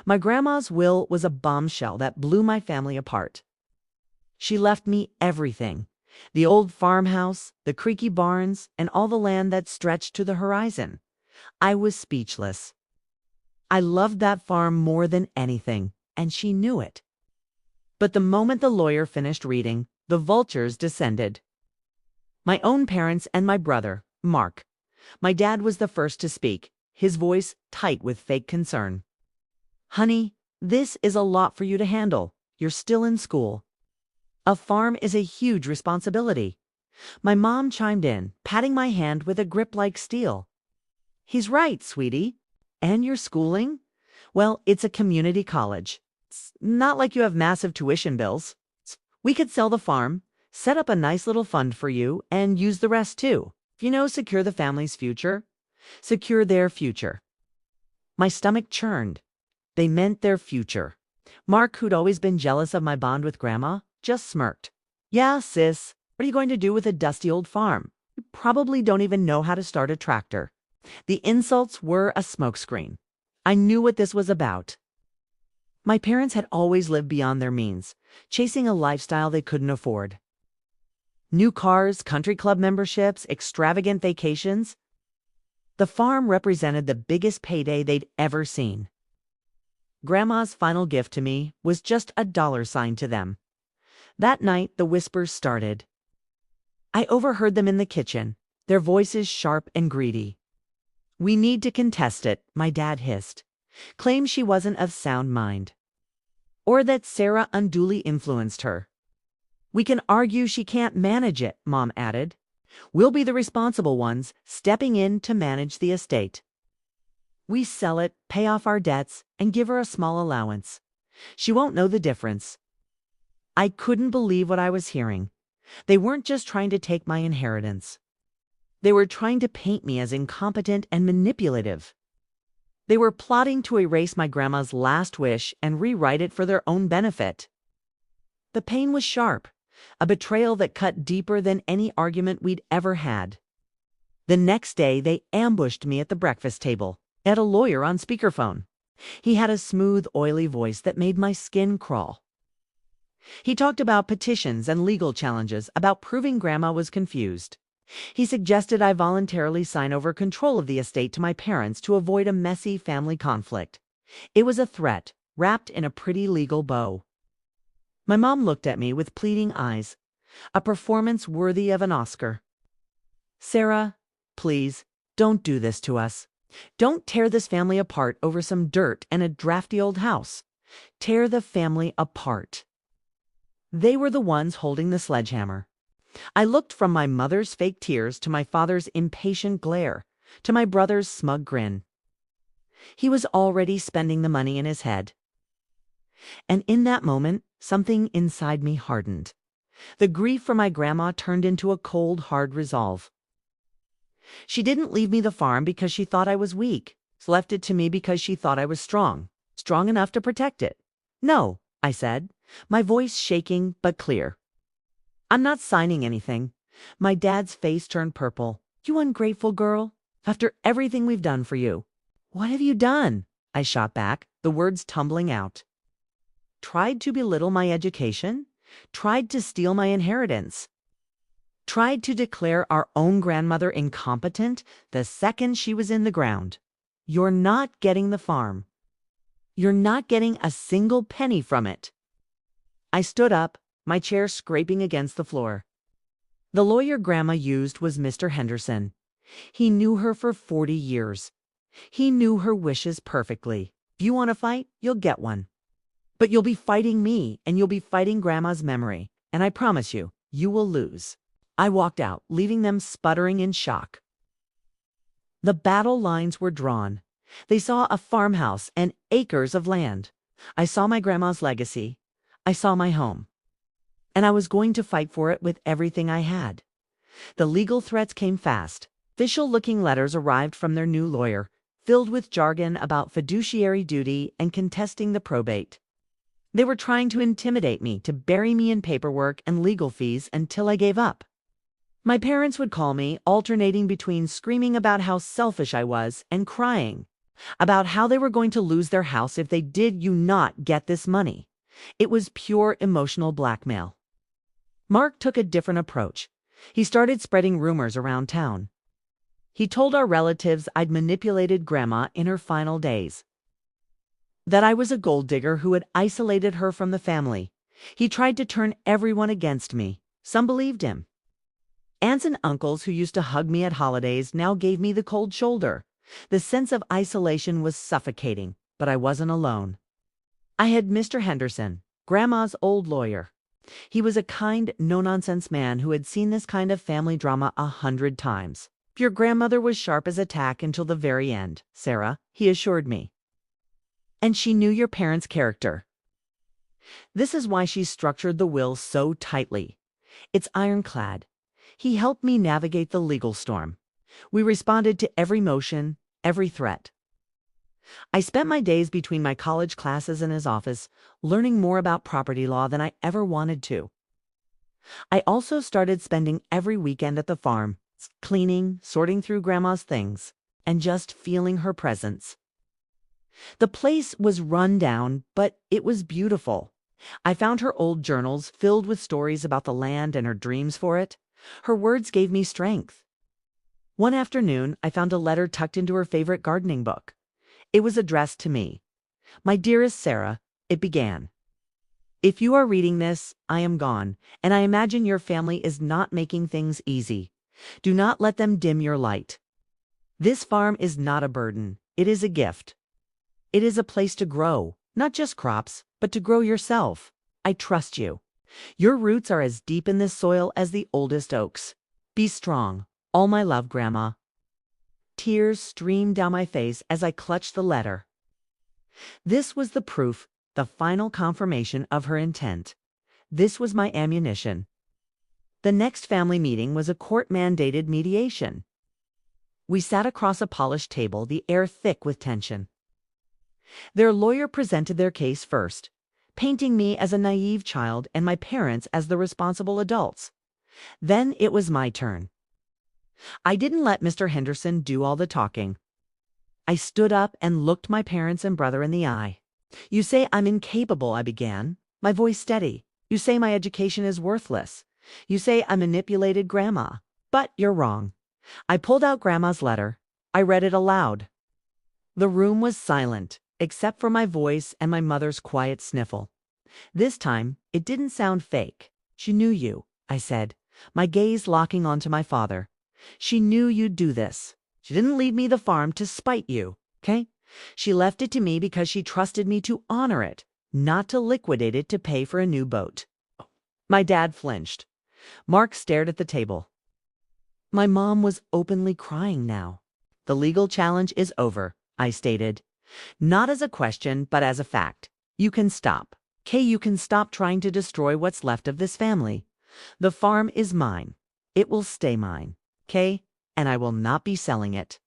My grandma's will was a bombshell that blew my family apart. She left me everything: the old farmhouse, the creaky barns, and all the land that stretched to the horizon. I was speechless. I loved that farm more than anything, and she knew it. But the moment the lawyer finished reading, the vultures descended. My own parents and my brother, Mark. My dad was the first to speak, his voice tight with fake concern. "Honey, this is a lot for you to handle. You're still in school. A farm is a huge responsibility." My mom chimed in, patting my hand with a grip like steel. "He's right, sweetie. And your schooling? Well, it's a community college. It's not like you have massive tuition bills. We could sell the farm, set up a nice little fund for you, and use the rest too. Secure the family's future. Secure their future." My stomach churned. They meant their future. Mark, who'd always been jealous of my bond with Grandma, just smirked. "Yeah, sis, what are you going to do with a dusty old farm? You probably don't even know how to start a tractor." The insults were a smokescreen. I knew what this was about. My parents had always lived beyond their means, chasing a lifestyle they couldn't afford. New cars, country club memberships, extravagant vacations. The farm represented the biggest payday they'd ever seen. Grandma's final gift to me was just a dollar sign to them. That night, the whispers started. I overheard them in the kitchen, their voices sharp and greedy. "We need to contest it," my dad hissed. "Claim she wasn't of sound mind. Or that Sarah unduly influenced her." "We can argue she can't manage it," Mom added. "We'll be the responsible ones, stepping in to manage the estate. We sell it, pay off our debts, and give her a small allowance. She won't know the difference." I couldn't believe what I was hearing. They weren't just trying to take my inheritance. They were trying to paint me as incompetent and manipulative. They were plotting to erase my grandma's last wish and rewrite it for their own benefit. The pain was sharp, a betrayal that cut deeper than any argument we'd ever had. The next day, they ambushed me at the breakfast table, at a lawyer on speakerphone. He had a smooth, oily voice that made my skin crawl. He talked about petitions and legal challenges, about proving Grandma was confused. He suggested I voluntarily sign over control of the estate to my parents to avoid a messy family conflict. It was a threat, wrapped in a pretty legal bow. My mom looked at me with pleading eyes, a performance worthy of an Oscar. "Sarah, please, don't do this to us. Don't tear this family apart over some dirt and a drafty old house. Tear the family apart." They were the ones holding the sledgehammer. I looked from my mother's fake tears to my father's impatient glare, to my brother's smug grin. He was already spending the money in his head. And in that moment, something inside me hardened. The grief for my grandma turned into a cold, hard resolve. She didn't leave me the farm because she thought I was weak. She left it to me because she thought I was strong enough to protect it. "No," I said, my voice shaking but clear. "I'm not signing anything." My dad's face turned purple. "You ungrateful girl. After everything we've done for you." "What have you done?" I shot back, the words tumbling out. "Tried to belittle my education. Tried to steal my inheritance. Tried to declare our own grandmother incompetent the second she was in the ground. You're not getting the farm. You're not getting a single penny from it." I stood up, my chair scraping against the floor. The lawyer Grandma used was Mr. Henderson. He knew her for 40 years. He knew her wishes perfectly. "If you want to fight, you'll get one. But you'll be fighting me, and you'll be fighting Grandma's memory. And I promise you, you will lose." I walked out, leaving them sputtering in shock. The battle lines were drawn. They saw a farmhouse and acres of land. I saw my grandma's legacy. I saw my home. And I was going to fight for it with everything I had. The legal threats came fast. Official-looking letters arrived from their new lawyer, filled with jargon about fiduciary duty and contesting the probate. They were trying to intimidate me, to bury me in paperwork and legal fees until I gave up. My parents would call me, alternating between screaming about how selfish I was and crying. about how they were going to lose their house if they did you not get this money. It was pure emotional blackmail. Mark took a different approach. He started spreading rumors around town. He told our relatives I'd manipulated Grandma in her final days, that I was a gold digger who had isolated her from the family. He tried to turn everyone against me. Some believed him. Aunts and uncles who used to hug me at holidays now gave me the cold shoulder. The sense of isolation was suffocating, but I wasn't alone. I had Mr. Henderson, Grandma's old lawyer. He was a kind, no-nonsense man who had seen this kind of family drama 100 times. Your grandmother was sharp as a tack until the very end, Sarah, he assured me. And she knew your parents' character. This is why she structured the will so tightly. It's ironclad. He helped me navigate the legal storm. We responded to every motion, every threat. I spent my days between my college classes and his office, learning more about property law than I ever wanted to. I also started spending every weekend at the farm, cleaning, sorting through Grandma's things, and just feeling her presence. The place was run down, but it was beautiful. I found her old journals filled with stories about the land and her dreams for it. Her words gave me strength. One afternoon, I found a letter tucked into her favorite gardening book. It was addressed to me. My dearest Sarah, it began. If you are reading this, I am gone, and I imagine your family is not making things easy. Do not let them dim your light. This farm is not a burden. It is a gift. It is a place to grow, not just crops, but to grow yourself. I trust you. Your roots are as deep in this soil as the oldest oaks. Be strong. All my love, Grandma. Tears streamed down my face as I clutched the letter. This was the proof, the final confirmation of her intent. This was my ammunition. The next family meeting was a court-mandated mediation. We sat across a polished table, the air thick with tension. Their lawyer presented their case first, painting me as a naive child and my parents as the responsible adults. Then it was my turn. I didn't let Mr. Henderson do all the talking. I stood up and looked my parents and brother in the eye. You say I'm incapable, I began, my voice steady. You say my education is worthless. You say I manipulated Grandma. But you're wrong. I pulled out Grandma's letter. I read it aloud. The room was silent, except for my voice and my mother's quiet sniffle. This time, it didn't sound fake. She knew you, I said, my gaze locking onto my father. She knew you'd do this. She didn't leave me the farm to spite you, okay? She left it to me because she trusted me to honor it, not to liquidate it to pay for a new boat. My dad flinched. Mark stared at the table. My mom was openly crying now. The legal challenge is over, I stated. Not as a question, but as a fact. You can stop. Kay, you can stop trying to destroy what's left of this family. The farm is mine. It will stay mine. Kay, and I will not be selling it.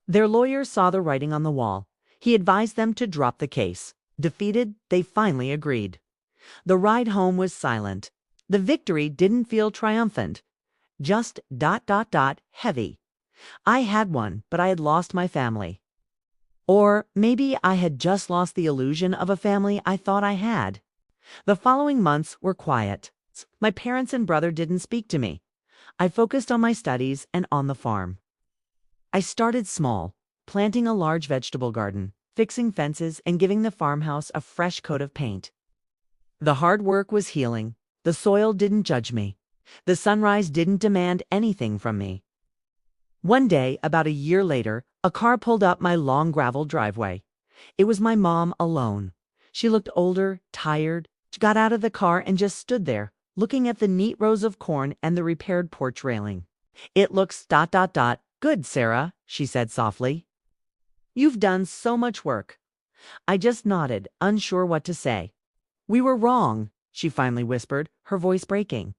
Their lawyer saw the writing on the wall. He advised them to drop the case. Defeated, they finally agreed. The ride home was silent. The victory didn't feel triumphant. Just ... heavy. I had won, but I had lost my family. Or maybe I had just lost the illusion of a family I thought I had. The following months were quiet. My parents and brother didn't speak to me. I focused on my studies and on the farm. I started small, planting a large vegetable garden, fixing fences, and giving the farmhouse a fresh coat of paint. The hard work was healing. The soil didn't judge me. The sunrise didn't demand anything from me. One day, about a year later, a car pulled up my long gravel driveway. It was my mom alone. She looked older, tired. She got out of the car and just stood there, looking at the neat rows of corn and the repaired porch railing. It looks ... good, Sarah, she said softly. You've done so much work. I just nodded, unsure what to say. We were wrong, she finally whispered, her voice breaking.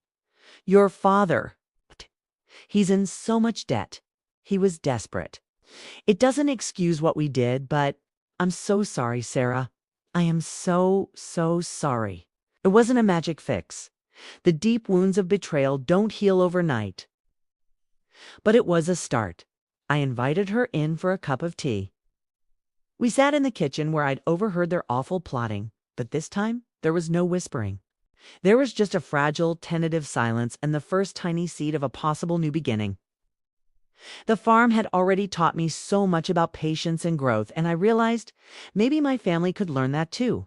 Your father. He's in so much debt. He was desperate. It doesn't excuse what we did, but I'm so sorry, Sarah. I am so sorry. It wasn't a magic fix. The deep wounds of betrayal don't heal overnight. But it was a start. I invited her in for a cup of tea. We sat in the kitchen where I'd overheard their awful plotting, but this time there was no whispering. There was just a fragile, tentative silence and the first tiny seed of a possible new beginning. The farm had already taught me so much about patience and growth, and I realized maybe my family could learn that too.